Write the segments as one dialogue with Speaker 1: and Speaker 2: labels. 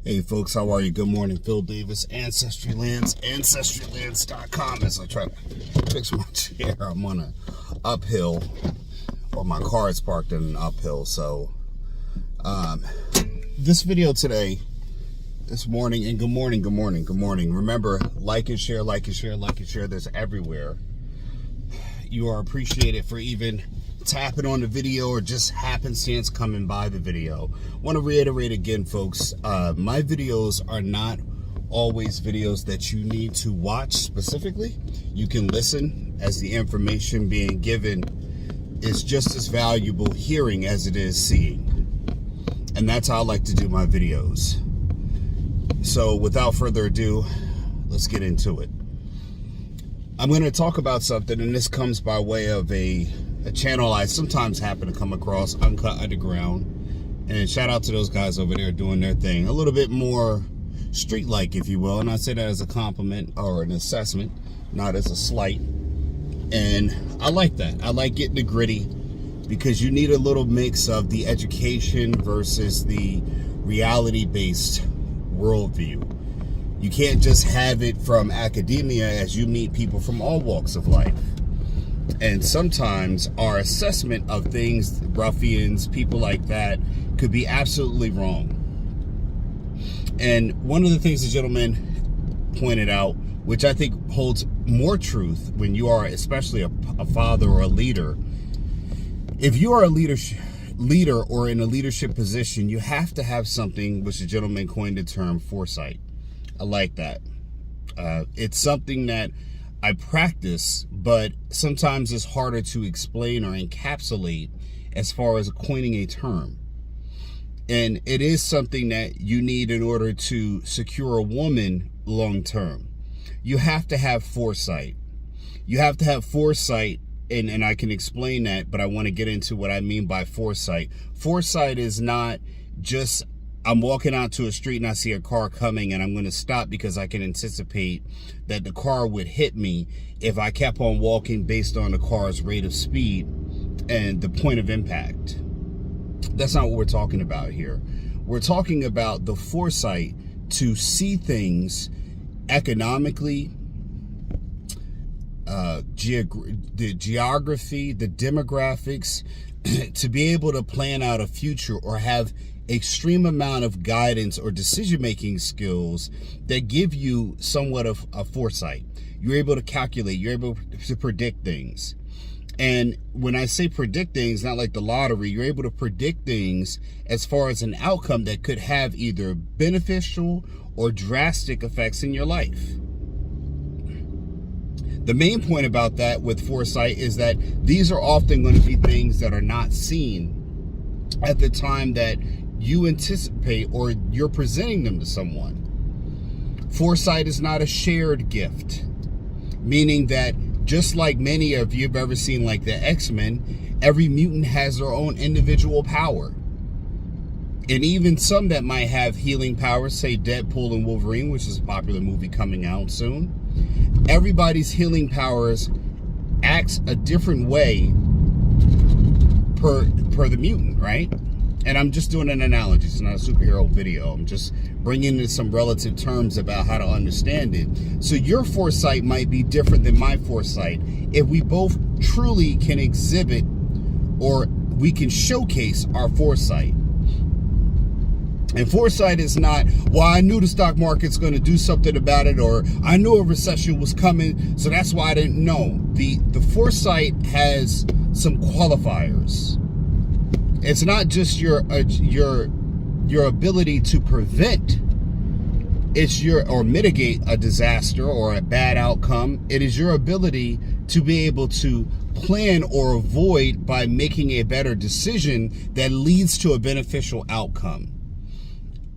Speaker 1: Hey folks, how are you? Good morning. Phillip Davis, Ancestry Lands, AncestryLands.com. As I try to fix my chair, I'm on an uphill, or my car is parked in an uphill. So, this video today, this morning, and good morning. Remember, like and share. There's everywhere. You are appreciated for even tapping on the video or just happenstance coming by the video. Want to reiterate again, folks, my videos are not always videos that you need to watch specifically. You can listen, as the information being given is just as valuable hearing as it is seeing. And that's how I like to do my videos. So without further ado, let's get into it. I'm going to talk about something, and this comes by way of a channel I sometimes happen to come across, Uncut Underground. And shout out to those guys over there doing their thing. A little bit more street-like, if you will. And I say that as a compliment or an assessment, not as a slight. And I like that. I like getting the gritty, because you need a little mix of the education versus the reality-based worldview. You can't just have it from academia, as you meet people from all walks of life. And sometimes our assessment of things, ruffians, people like that, could be absolutely wrong. And one of the things the gentleman pointed out, which I think holds more truth when you are especially a father or a leader, if you are a leader or in a leadership position, you have to have something, which the gentleman coined the term foresight. I like that. It's something that I practice, but sometimes it's harder to explain or encapsulate as far as coining a term. And it is something that you need in order to secure a woman long term. You have to have foresight. You have to have foresight, and I can explain that, but I want to get into what I mean by foresight. Foresight is not just I'm walking out to a street and I see a car coming and I'm going to stop because I can anticipate that the car would hit me if I kept on walking based on the car's rate of speed and the point of impact. That's not what we're talking about here. We're talking about the foresight to see things economically, the geography, the demographics, to be able to plan out a future or have extreme amount of guidance or decision-making skills that give you somewhat of a foresight. You're able to calculate, you're able to predict things. And when I say predict things, not like the lottery, you're able to predict things as far as an outcome that could have either beneficial or drastic effects in your life. The main point about that with foresight is that these are often going to be things that are not seen at the time that you anticipate or you're presenting them to someone. Foresight is not a shared gift, meaning that just like many of you have ever seen like the X-Men, every mutant has their own individual power. And even some that might have healing powers, say Deadpool and Wolverine, which is a popular movie coming out soon. Everybody's healing powers acts a different way per the mutant, right? And I'm just doing an analogy. It's not a superhero video. I'm just bringing in some relative terms about how to understand it. So your foresight might be different than my foresight if we both truly can exhibit or we can showcase our foresight. And foresight is not, well, I knew the stock market's going to do something about it, or I knew a recession was coming, so that's why I didn't know. The foresight has some qualifiers. It's not just your ability to prevent or mitigate a disaster or a bad outcome. It is your ability to be able to plan or avoid by making a better decision that leads to a beneficial outcome.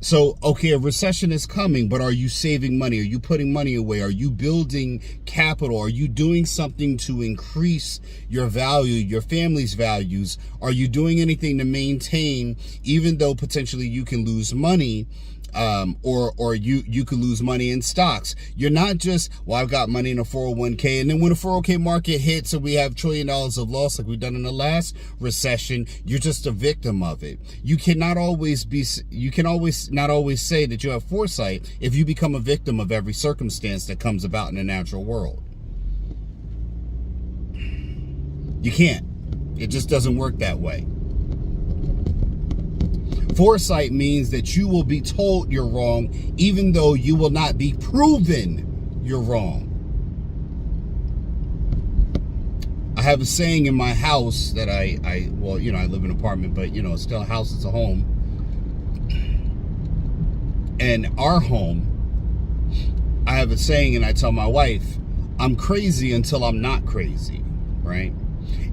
Speaker 1: So, okay, a recession is coming, but are you saving money? Are you putting money away? Are you building capital? Are you doing something to increase your value, your family's values? Are you doing anything to maintain, even though potentially you can lose money, or you could lose money in stocks. You're not just, well, I've got money in a 401k, and then when the 401k market hits and we have $1 trillion of loss like we've done in the last recession, you're just a victim of it. You can always not always say that you have foresight if you become a victim of every circumstance that comes about in the natural world. You can't. It just doesn't work that way. Foresight means that you will be told you're wrong, even though you will not be proven you're wrong. I have a saying in my house that I live in an apartment, but it's still a house, it's a home. And our home, I have a saying, and I tell my wife, I'm crazy until I'm not crazy, right?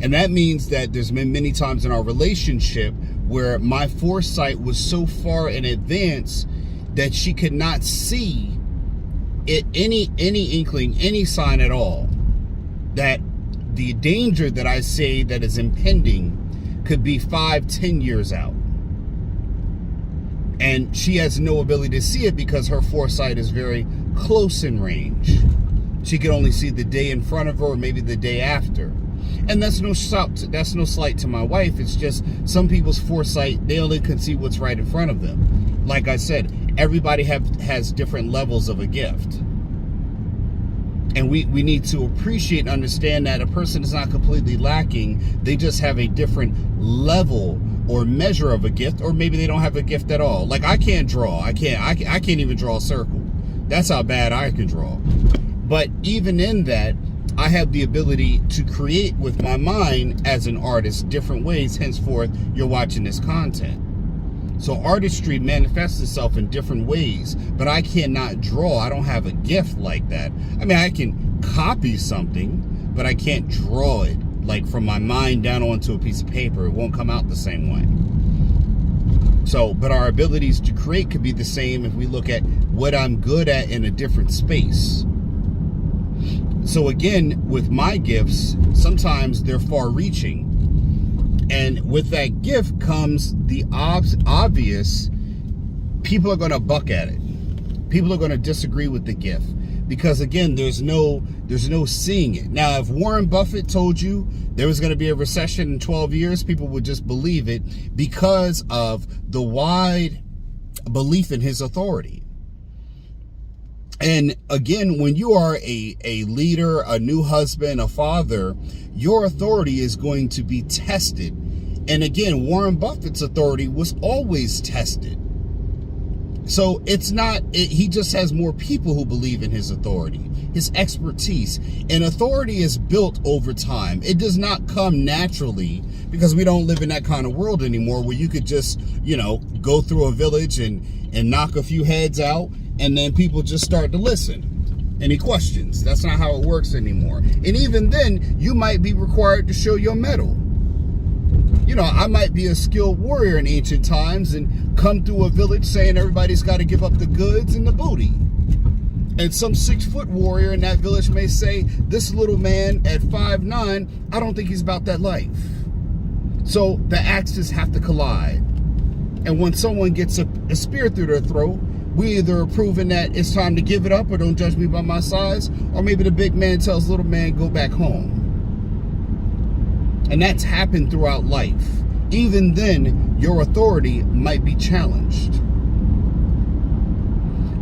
Speaker 1: And that means that there's been many times in our relationship where my foresight was so far in advance that she could not see it, any inkling, any sign at all, that the danger that I say that is impending could be 5-10 years out. And she has no ability to see it because her foresight is very close in range. She can only see the day in front of her or maybe the day after. And that's no slight to my wife. It's just some people's foresight, they only can see what's right in front of them. Like I said, everybody has different levels of a gift. And we need to appreciate and understand that a person is not completely lacking. They just have a different level or measure of a gift, or maybe they don't have a gift at all. Like I can't draw. I can't even draw a circle. That's how bad I can draw. But even in that, I have the ability to create with my mind as an artist different ways. Henceforth, you're watching this content. So artistry manifests itself in different ways, but I cannot draw. I don't have a gift like that. I mean, I can copy something, but I can't draw it like from my mind down onto a piece of paper. It won't come out the same way. So, but our abilities to create could be the same if we look at what I'm good at in a different space. So again, with my gifts, sometimes they're far-reaching. And with that gift comes the obvious, people are going to buck at it. People are going to disagree with the gift. Because again, there's no seeing it. Now, if Warren Buffett told you there was going to be a recession in 12 years, people would just believe it because of the wide belief in his authority. And again, when you are a leader, a new husband, a father, your authority is going to be tested. And again, Warren Buffett's authority was always tested. So he just has more people who believe in his authority, his expertise. And authority is built over time. It does not come naturally, because we don't live in that kind of world anymore where you could just, go through a village and knock a few heads out, and then people just start to listen. Any questions? That's not how it works anymore. And even then, you might be required to show your mettle. I might be a skilled warrior in ancient times and come through a village saying everybody's got to give up the goods and the booty. And some 6-foot warrior in that village may say, this little man at 5'9", I don't think he's about that life. So the axes have to collide. And when someone gets a spear through their throat, we either are proving that it's time to give it up or don't judge me by my size, or maybe the big man tells little man, go back home. And that's happened throughout life. Even then, your authority might be challenged.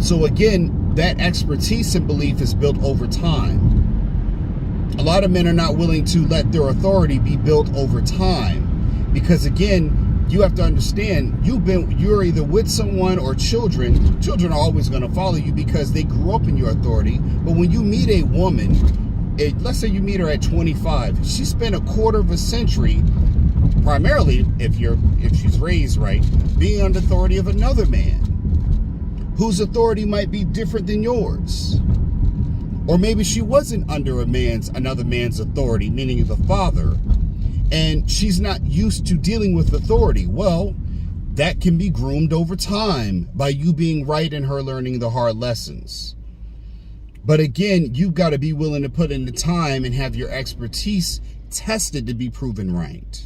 Speaker 1: So again, that expertise and belief is built over time. A lot of men are not willing to let their authority be built over time, because again, you have to understand, you're either with someone or children. Children are always going to follow you because they grew up in your authority. But when you meet a woman, let's say you meet her at 25, she spent a quarter of a century, primarily if she's raised right, being under authority of another man whose authority might be different than yours. Or maybe she wasn't under another man's authority, meaning the father, and she's not used to dealing with authority. Well, that can be groomed over time by you being right and her learning the hard lessons. But again, you've got to be willing to put in the time and have your expertise tested to be proven right.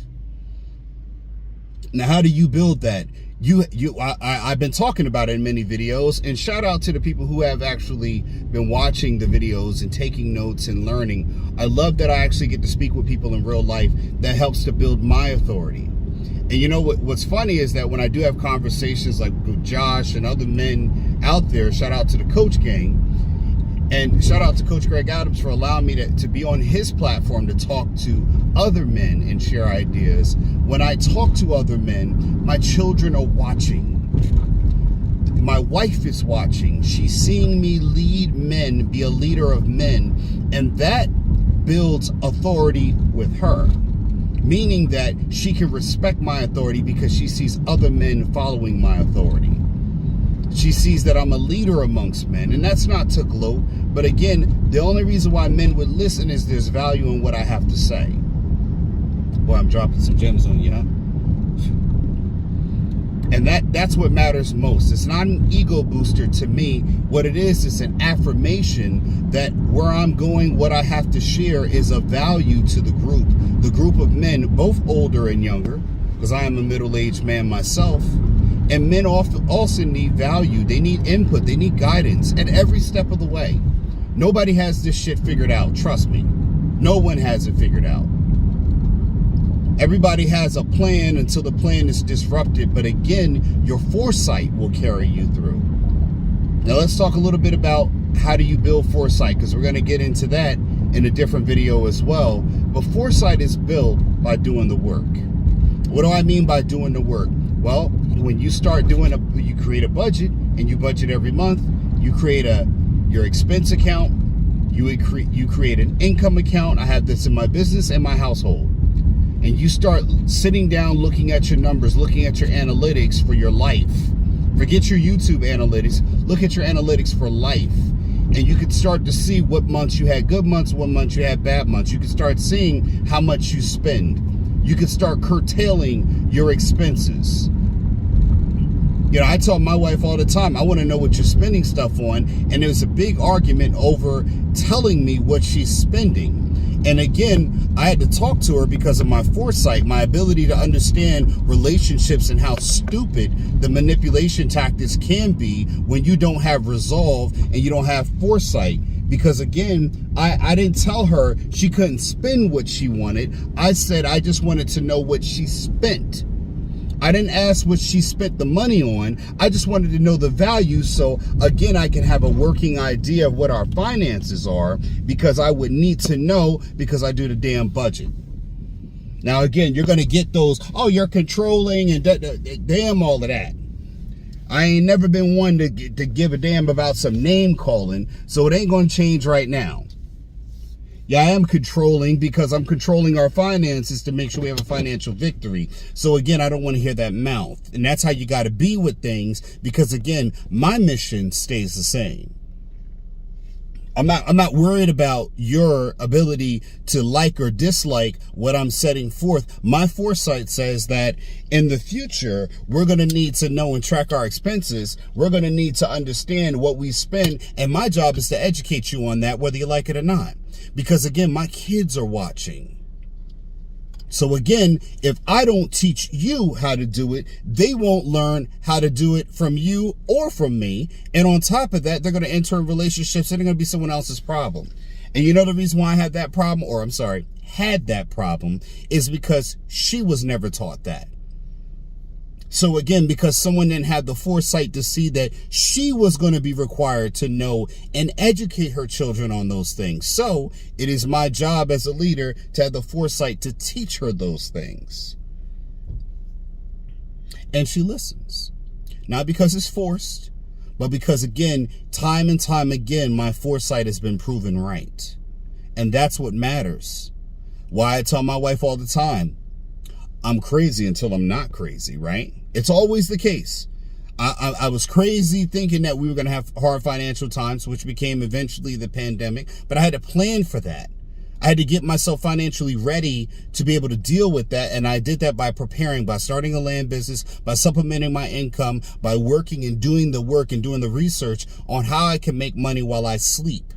Speaker 1: Now, how do you build that? I've been talking about it in many videos, and shout out to the people who have actually been watching the videos and taking notes and learning. I love that I actually get to speak with people in real life. That helps to build my authority. And you know what's funny is that when I do have conversations like with Josh and other men out there, shout out to the Coach Gang, and shout out to Coach Greg Adams for allowing me to be on his platform to talk to other men and share ideas. When I talk to other men, my children are watching. My wife is watching. She's seeing me lead men, be a leader of men, and that builds authority with her, meaning that she can respect my authority because she sees other men following my authority. She sees that I'm a leader amongst men, and that's not to gloat, but again, the only reason why men would listen is there's value in what I have to say. Boy, I'm dropping some gems on you, huh? And that's what matters most. It's not an ego booster to me. What it is an affirmation that where I'm going, what I have to share is of value to the group of men, both older and younger, because I am a middle-aged man myself. And men also need value. They need input. They need guidance at every step of the way. Nobody has this shit figured out. Trust me. No one has it figured out. Everybody has a plan until the plan is disrupted. But again, your foresight will carry you through. Now let's talk a little bit about how do you build foresight, because we're going to get into that in a different video as well. But foresight is built by doing the work. What do I mean by doing the work? Well, when you start you create a budget, and you budget every month. You create your expense account. You create an income account. I have this in my business and my household. And you start sitting down, looking at your numbers, looking at your analytics for your life. Forget your YouTube analytics. Look at your analytics for life. And you can start to see what months you had good months, what months you had bad months. You can start seeing how much you spend. You can start curtailing your expenses. You know, I tell my wife all the time, I want to know what you're spending stuff on. And there's a big argument over telling me what she's spending. And again, I had to talk to her because of my foresight, my ability to understand relationships and how stupid the manipulation tactics can be when you don't have resolve and you don't have foresight. Because again, I didn't tell her she couldn't spend what she wanted. I said I just wanted to know what she spent. I didn't ask what she spent the money on. I just wanted to know the value, so again, I can have a working idea of what our finances are, because I would need to know, because I do the damn budget. Now again, you're going to get those, oh, you're controlling and damn all of that. I ain't never been one to give a damn about some name calling, so it ain't going to change right now. Yeah, I am controlling because I'm controlling our finances to make sure we have a financial victory. So again, I don't want to hear that mouth. And that's how you got to be with things, because again, my mission stays the same. I'm not worried about your ability to like or dislike what I'm setting forth. My foresight says that in the future, we're going to need to know and track our expenses. We're going to need to understand what we spend. And my job is to educate you on that, whether you like it or not. Because again, my kids are watching. So again, if I don't teach you how to do it, they won't learn how to do it from you or from me. And on top of that, they're going to enter relationships that are going to be someone else's problem. And you know the reason why I had that problem, is because she was never taught that. So again, because someone didn't have the foresight to see that she was going to be required to know and educate her children on those things. So it is my job as a leader to have the foresight to teach her those things. And she listens. Not because it's forced, but because again, time and time again, my foresight has been proven right. And that's what matters. Why I tell my wife all the time, I'm crazy until I'm not crazy, right? It's always the case. I was crazy thinking that we were going to have hard financial times, which became eventually the pandemic, but I had to plan for that. I had to get myself financially ready to be able to deal with that, and I did that by preparing, by starting a land business, by supplementing my income, by working and doing the work and doing the research on how I can make money while I sleep.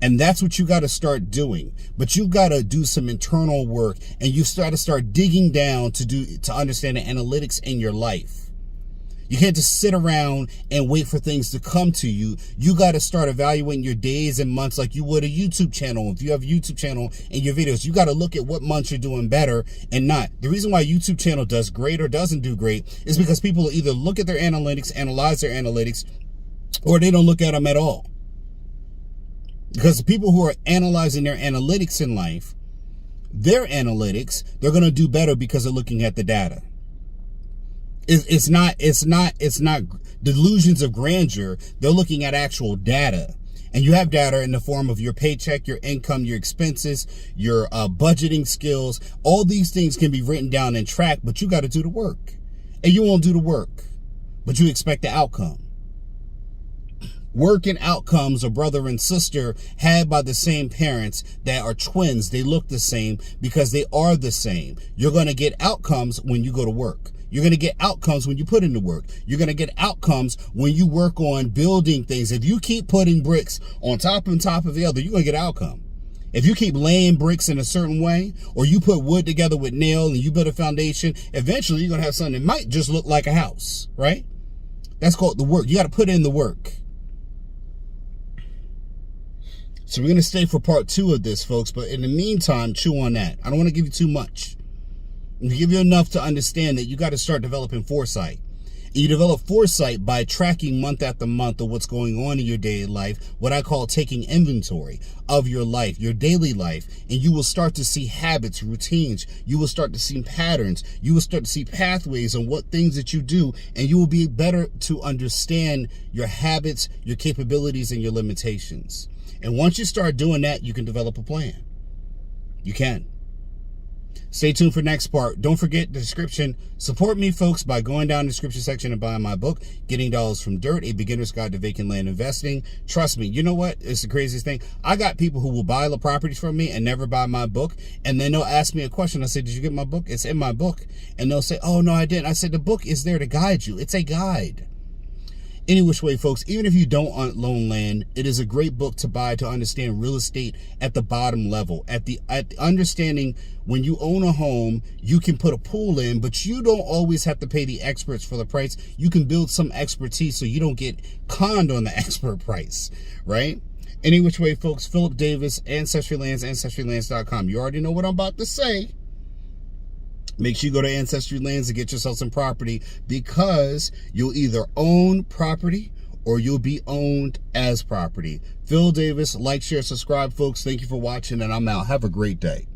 Speaker 1: And that's what you got to start doing. But you've got to do some internal work, and you start digging down to understand the analytics in your life. You can't just sit around and wait for things to come to you. You got to start evaluating your days and months like you would a YouTube channel. If you have a YouTube channel and your videos, you got to look at what months you're doing better and not. The reason why YouTube channel does great or doesn't do great is because people either look at their analytics, analyze their analytics, or they don't look at them at all. Because the people who are analyzing their analytics in life, their analytics, they're going to do better because they're looking at the data. It's not delusions of grandeur. They're looking at actual data. And you have data in the form of your paycheck, your income, your expenses, your budgeting skills. All these things can be written down and tracked, but you got to do the work. And you won't do the work, but you expect the outcome. Work and outcomes are brother and sister had by the same parents that are twins. They look the same because they are the same. You're going to get outcomes when you go to work. You're going to get outcomes when you put in the work. You're going to get outcomes when you work on building things. If you keep putting bricks on top of the other, you're going to get outcome. If you keep laying bricks in a certain way, or you put wood together with nail and you build a foundation, eventually you're going to have something that might just look like a house, right? That's called the work. You got to put in the work. So we're going to stay for part 2 of this, folks. But in the meantime, chew on that. I don't want to give you too much. I'm going to give you enough to understand that you got to start developing foresight. And you develop foresight by tracking month after month of what's going on in your daily life, what I call taking inventory of your life, your daily life. And you will start to see habits, routines. You will start to see patterns. You will start to see pathways on what things that you do. And you will be better to understand your habits, your capabilities, and your limitations. And once you start doing that, you can develop a plan. You can. Stay tuned for next part. Don't forget the description. Support me, folks, by going down the description section and buying my book, Getting Dollars from Dirt, A Beginner's Guide to Vacant Land Investing. Trust me, you know what? It's the craziest thing. I got people who will buy the properties from me and never buy my book. And then they'll ask me a question. I say, did you get my book? It's in my book. And they'll say, oh, no, I didn't. I said, the book is there to guide you. It's a guide. Any which way, folks, even if you don't own land, it is a great book to buy to understand real estate at the bottom level. At the understanding when you own a home, you can put a pool in, but you don't always have to pay the experts for the price. You can build some expertise so you don't get conned on the expert price, right? Any which way, folks, Phillip Davis, Ancestry Lands, AncestryLands.com. You already know what I'm about to say. Make sure you go to Ancestry Lands and get yourself some property, because you'll either own property or you'll be owned as property. Phil Davis, like, share, subscribe, folks. Thank you for watching, and I'm out. Have a great day.